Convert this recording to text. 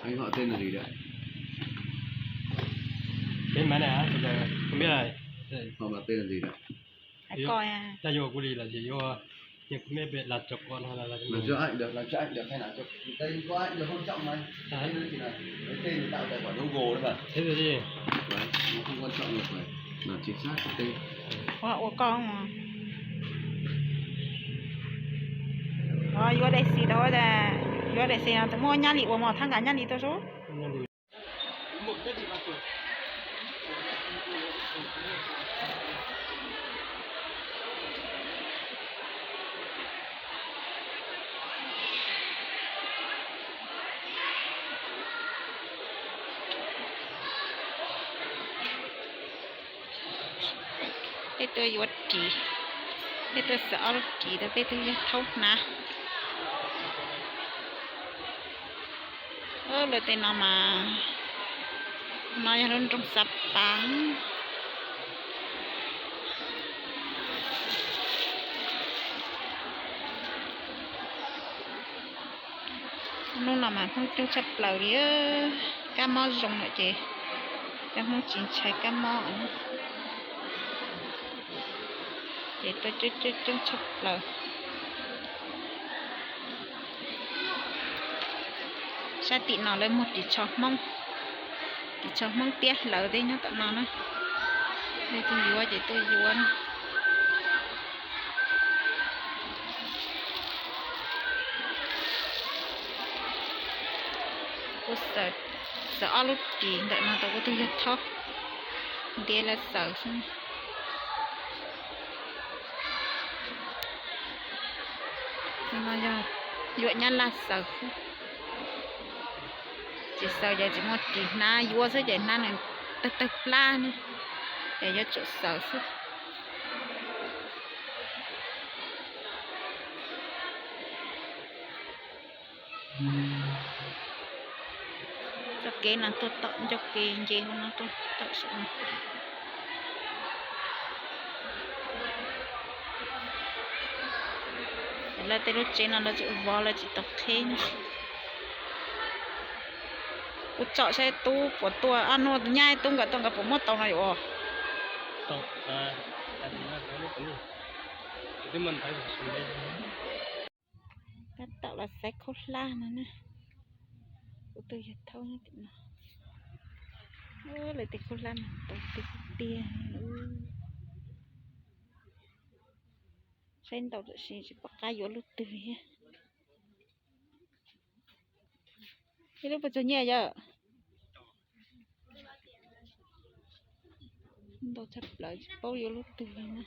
Anh họ tên là gì đấy? Tên máy này á, bây giờ không biết này. Họ bảo tên là gì đấy? Coi à. Là vô của đi là chỉ vô nhưng không biết biệt là chụp con hay là Làm cho anh được, làm cho anh được hay là chụp tên có anh được không trọng này? Tên nó chỉ là cái tên thì tạo tài khoản Google đấy mà. thế rồi gì? Đấy, nó không quan trọng được phải là chính xác cái tên. Ủa con mà. Vô đây xí đó là vô đây xí nào tụi mua nhà lì của mỏ thằng cả nhà lì tôi số. Bây tôi vô chỉ, bây tôi sợ chỉ để bây tôi thâu nè. Lời tên nó mà nói luôn trong sập bán. Nó là mà không trong sập lầu đi cá mò dùng nữa chị, em không chỉ chạy cá mò nữa. Chị tôi trong sập lầu. Sa tị nó lên một tí cho mông tiết lỡ đây nó tận nó nữa. Đây tôi vừa chị tôi vừa nữa. Cô sợ lúc chị đợi nó tôi có tôi giật thóc đây là sợ xong nhưng mà giờ dụa nhăn là sợ chỉ sợ giờ chỉ một tí na vua sẽ chạy na này tập la nữa để cho chỗ sợ sức cho cái là tôi tận cho cái gì nó tôi tận xuống là tên nó trên là chữ vò là chỉ tập thế nữa tôi chọn xe tu của tôi ăn nó nhai tung cả bộ mất tàu này ồ Tàu à là có lúc cái gì thì mình phải xuống đây cái tạo là xe khốt la nữa nè của tôi giật thâu nó tìm nó lại tìm khốt la tàu tìm tia sen tàu tự chỉ bắt cá vô lúc từ hết cái lúc bây giờ nhẹ giờ tàu chập lại bao vô lúc từ nè